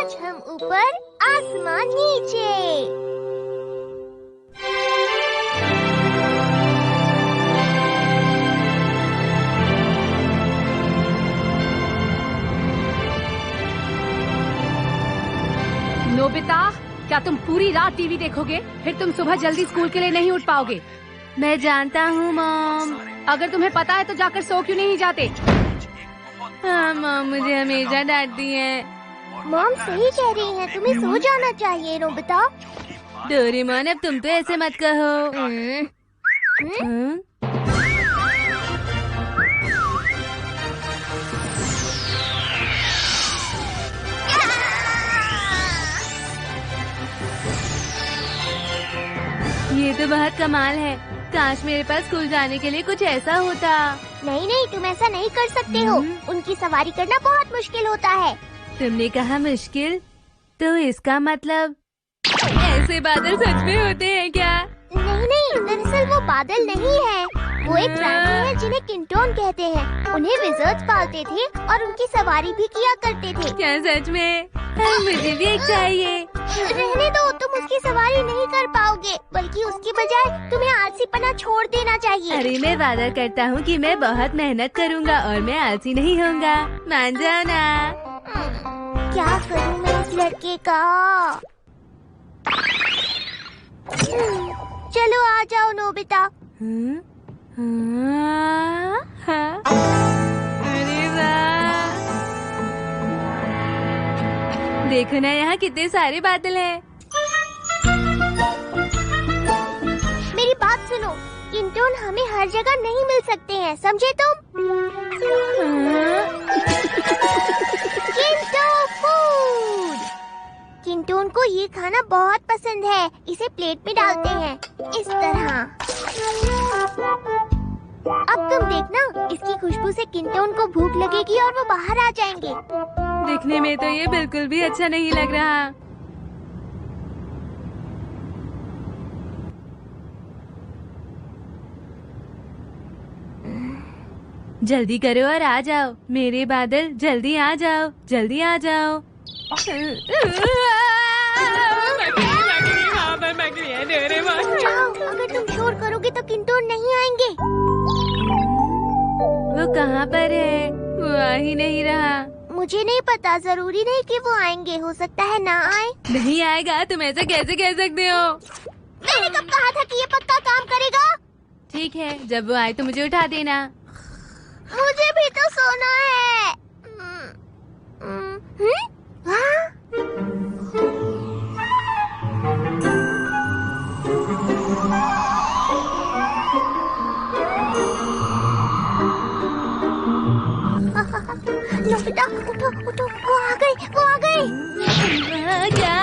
आज हम ऊपर आसमान नीचे। नोबिता, क्या तुम पूरी रात टीवी देखोगे? फिर तुम सुबह जल्दी स्कूल के लिए नहीं उठ पाओगे। मैं जानता हूँ मॉम। अगर तुम्हें पता है तो जाकर सो क्यों नहीं जाते? हाँ मॉम, मुझे हमेशा डांटती है। मॉम सही कह रही हैं, तुम्हें सो जाना चाहिए नोबिता। डोरेमोन, अब तुम तो ऐसे मत कहो। ये तो बहुत कमाल है। काश मेरे पास स्कूल जाने के लिए कुछ ऐसा होता। नहीं नहीं, तुम ऐसा नहीं कर सकते हो। उनकी सवारी करना बहुत मुश्किल होता है। तुमने कहा मुश्किल, तो इसका मतलब ऐसे बादल सच में होते हैं क्या? नहीं नहीं, दरअसल वो बादल नहीं है। वो एक प्राणी है जिन्हें किंटोन कहते हैं। उन्हें विज़र्ड्स पालते थे और उनकी सवारी भी किया करते थे। क्या सच में? मुझे भी एक चाहिए। रहने दो, तुम उसकी सवारी नहीं कर पाओगे, बल्कि उसकी बजाय तुम्हें आलसीपना छोड़ देना चाहिए। अरे मैं वादा करता हूँ कि मैं बहुत मेहनत करूँगा और मैं आलसी नहीं होऊंगा। मान जाओ ना। क्या करूँ मैं इस लड़के का? चलो आ जाओ नोबिता। अरे वाह, देखो ना यहाँ कितने सारे बादल हैं। मेरी बात सुनो, किंटोन हमें हर जगह नहीं मिल सकते हैं, समझे तुम? किंटो फूड। किंटोन को ये खाना बहुत पसंद है। इसे प्लेट में डालते हैं इस तरह। अब तुम देखना, इसकी खुशबू से किंटोन को भूख लगेगी और वो बाहर आ जाएंगे। दिखने में तो ये बिल्कुल भी अच्छा नहीं लग रहा। जल्दी करो और आ जाओ मेरे बादल, जल्दी आ जाओ, जल्दी आ जाओ। अगर तुम शोर करोगे तो किंटोन नहीं आएंगे। वो कहाँ पर है? वो आ ही नहीं रहा। मुझे नहीं पता, जरूरी नहीं कि वो आएंगे, हो सकता है ना आए। नहीं आएगा, तुम ऐसा कैसे कह सकते हो? मैंने कब कहा था कि ये पक्का काम करेगा? ठीक है, जब वो आए तो मुझे उठा देना। मुझे भी तो सोना है। नोबिता, उठो उठो, वो आ गई, वो आ गई। क्या?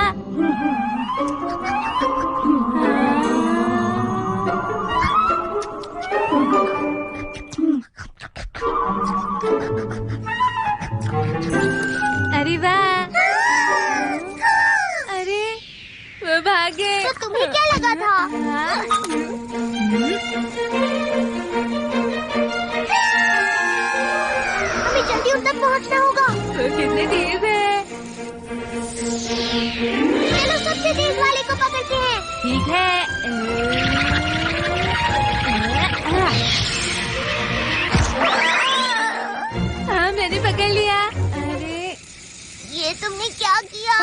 अरे वाह, अरे वो भाग गए। तो तुम्हें क्या लगा था? हमें जल्दी उन तक पहुंचना होगा। वो कितने तेज है। चलो सबसे तेज वाले को पकड़ते हैं। ठीक है। हाँ, मैंने पकड़ लिया। अरे ये तुमने क्या किया?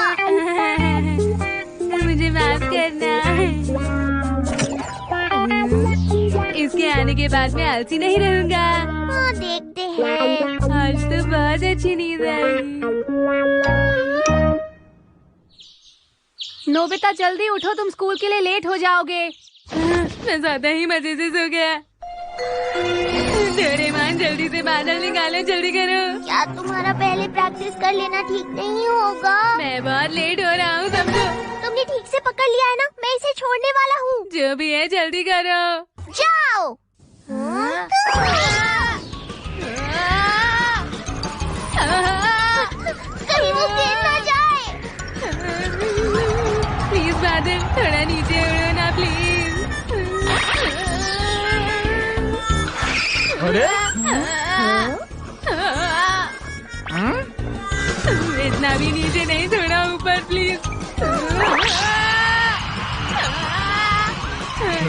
मुझे माफ करना। इसके आने के बाद मैं आलसी नहीं रहूंगा। हाँ, देखते हैं। आज तो बहुत अच्छी नींद आई। नोबिता जल्दी उठो, तुम स्कूल के लिए लेट हो जाओगे। मैं ज्यादा ही मजे से सो गया। डोरेमोन जल्दी से बादल निकालो, जल्दी करो। क्या तुम्हारा पहले प्रैक्टिस कर लेना ठीक नहीं होगा? मैं बहुत लेट हो रहा हूँ समझो। तुमने ठीक से पकड़ लिया है ना? मैं इसे छोड़ने वाला हूँ। जो भी है जल्दी करो। जाओ। कहीं वो गिर ना जाए। प्लीज बादल, थोड़ा नीचे उड़ो ना प्लीज। अरे इतना भी नीचे नहीं छोड़ा हूँ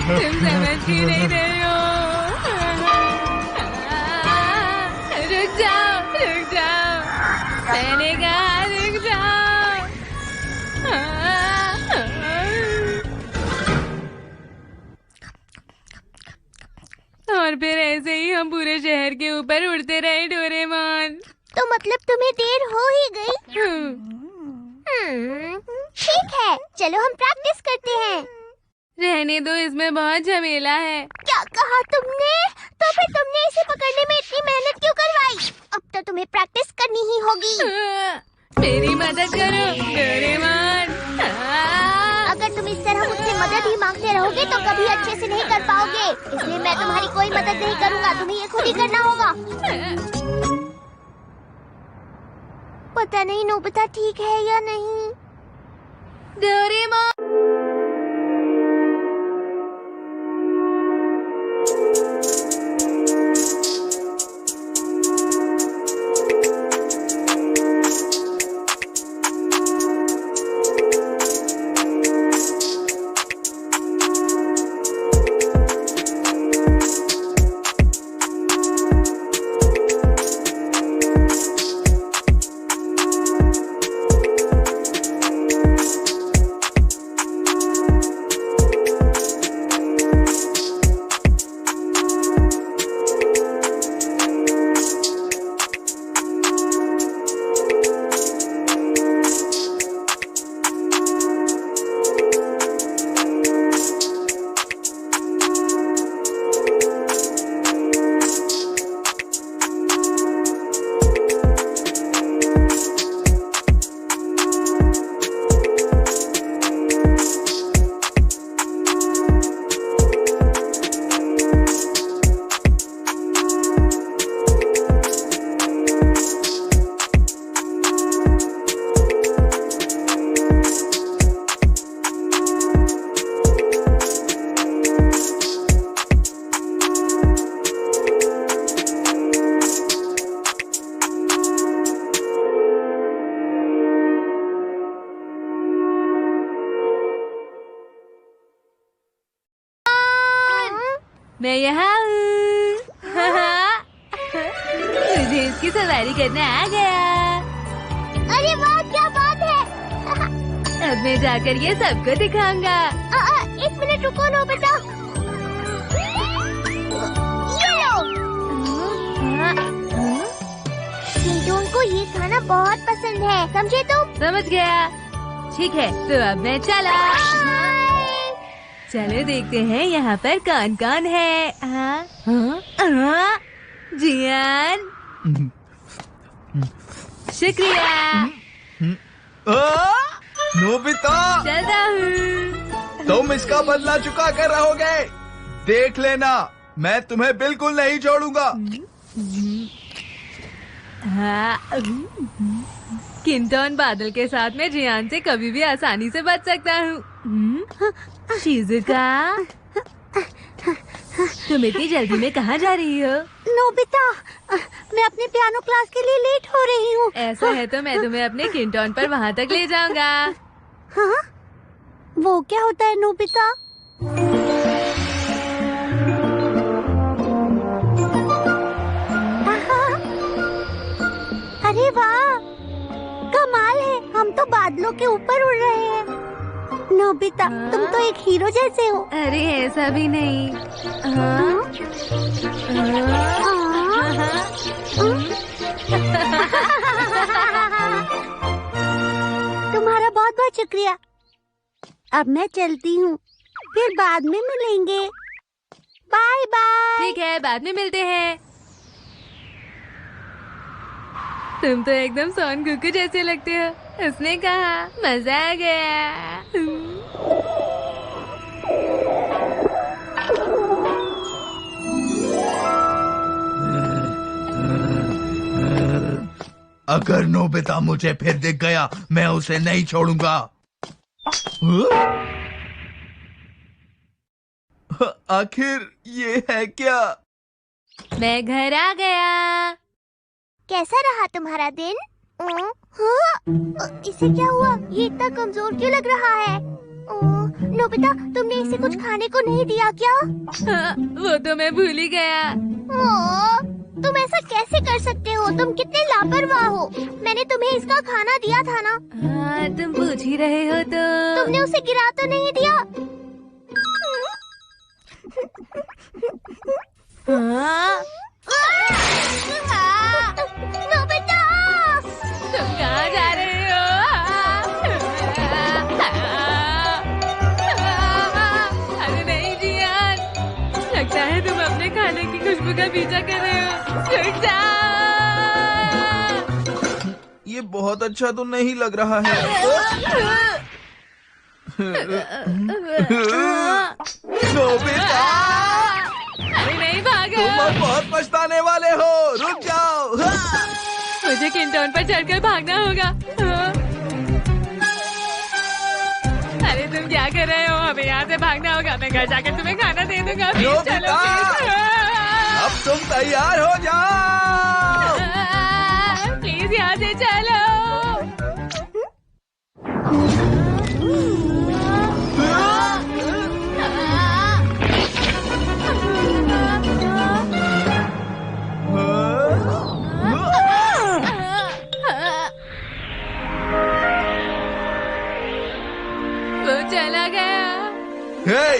तुम समझ क्यों नहीं रहे हो? रुक जाओ, मैंने कहा रुक जाओ। और फिर ऐसे ही हम पूरे शहर के ऊपर उड़ते रहे डोरेमोन। तो मतलब तुम्हें देर हो ही गई। ठीक है, चलो हम प्रैक्टिस करते हैं। रहने दो, इसमें बहुत झमेला है। क्या कहा तुमने? तो फिर तुमने इसे पकड़ने में इतनी मेहनत क्यों करवाई? अब तो तुम्हें प्रैक्टिस करनी ही होगी। मेरी मदद करो डोरेमोन। अगर तुम इस तरह मुझसे मदद ही मांगते रहोगे तो कभी अच्छे से नहीं कर पाओगे। इसलिए मैं तुम्हारी कोई मदद नहीं करूँगा, तुम्हें ये खुद ही करना होगा। पता नहीं नोबिता ठीक है या नहीं। डोरेमोन। मैं यहाँ हूँ। मुझे इसकी सवारी करना आ गया। अरे वाह, क्या बात है। अब मैं जाकर ये सबको दिखाऊंगा। एक मिनट रुको नोबिता। ये लो। किंटोन को ये खाना बहुत पसंद है, समझे तुम? समझ गया। ठीक है, तो अब मैं चला। चलो देखते हैं यहाँ पर कौन कौन है। जियान, शुक्रिया। नोबिता, चलता हूँ। तुम इसका बदला चुका कर रहोगे। देख लेना, मैं तुम्हें बिल्कुल नहीं छोड़ूंगा। किंटोन बादल के साथ मैं जियान से कभी भी आसानी से बच सकता हूँ। शिजुका, तुम इतनी जल्दी में कहाँ जा रही हो? नोबिता, मैं अपने पियानो क्लास के लिए लेट हो रही हूँ। ऐसा है तो मैं तुम्हें अपने किंटोन पर वहाँ तक ले जाऊंगा। हाँ? वो क्या होता है नोबिता? अरे वाह, कमाल है, हम तो बादलों के ऊपर उड़ रहे हैं। नोबिता, तुम तो एक हीरो जैसे हो। अरे ऐसा भी नहीं। तुम्हारा बहुत बहुत शुक्रिया। अब मैं चलती हूँ, फिर बाद में मिलेंगे। Bye bye. ठीक है, बाद में मिलते हैं। तुम तो एकदम सोन कुकू जैसे लगते हो। उसने कहा मजा आ गया। अगर नोबिता मुझे फिर दिख गया, मैं उसे नहीं छोड़ूंगा। आखिर ये है क्या? मैं घर आ गया। कैसा रहा तुम्हारा दिन? हाँ? इसे क्या हुआ? ये इतना कमजोर क्यों लग रहा है? नोबिता, तुमने इसे कुछ खाने को नहीं दिया क्या? वो तो मैं भूल ही गया। तुम ऐसा कैसे कर सकते हो? तुम कितने लापरवाह हो। मैंने तुम्हें इसका खाना दिया था ना। हाँ, तुम पूछ ही रहे हो तो। तुमने उसे गिरा तो नहीं दिया? नोबिता! तुम कहाँ जा रहे हो? अरे नहीं जियान, लगता है तुम अपने खाने की खुशबू का पीछा कर रहे हो। रुक जाओ। ये बहुत अच्छा तो नहीं लग रहा है। नोबिता, अरे नहीं भागो। तुम अब बहुत पछताने वाले हो। रुक जाओ। मुझे किंटोन पर चढ़कर भागना होगा। अरे तुम क्या कर रहे हो? हमें यहाँ से भागना होगा। मैं घर जाकर तुम्हें खाना दे दूंगा। प्लीज चलो प्लीज। अब तुम तैयार हो जाओ। प्लीज यहाँ से चलो। वो चला गया। हे!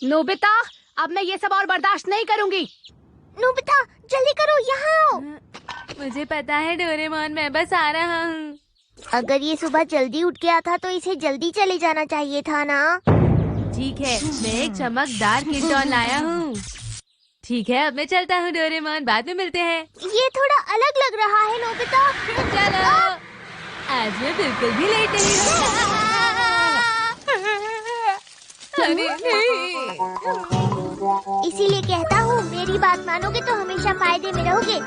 नोबिता, अब मैं ये सब और बर्दाश्त नहीं करूंगी। नोबिता, जल्दी करो, यहाँ आओ। मुझे पता है डोरेमोन, मैं बस आ रहा हूँ। अगर ये सुबह जल्दी उठ गया था तो इसे जल्दी चले जाना चाहिए था ना। ठीक है, मैं एक चमकदार किंटोन लाया हूँ। ठीक है, अब मैं चलता हूँ डोरेमोन, बाद में मिलते हैं। ये थोड़ा अलग लग रहा है नोबिता। चलो, आज मैं बिल्कुल भी लेट नहीं हूँ। अरे नहीं। इसीलिए कहता हूँ, मेरी बात मानोगे तो हमेशा फायदे में रहोगे।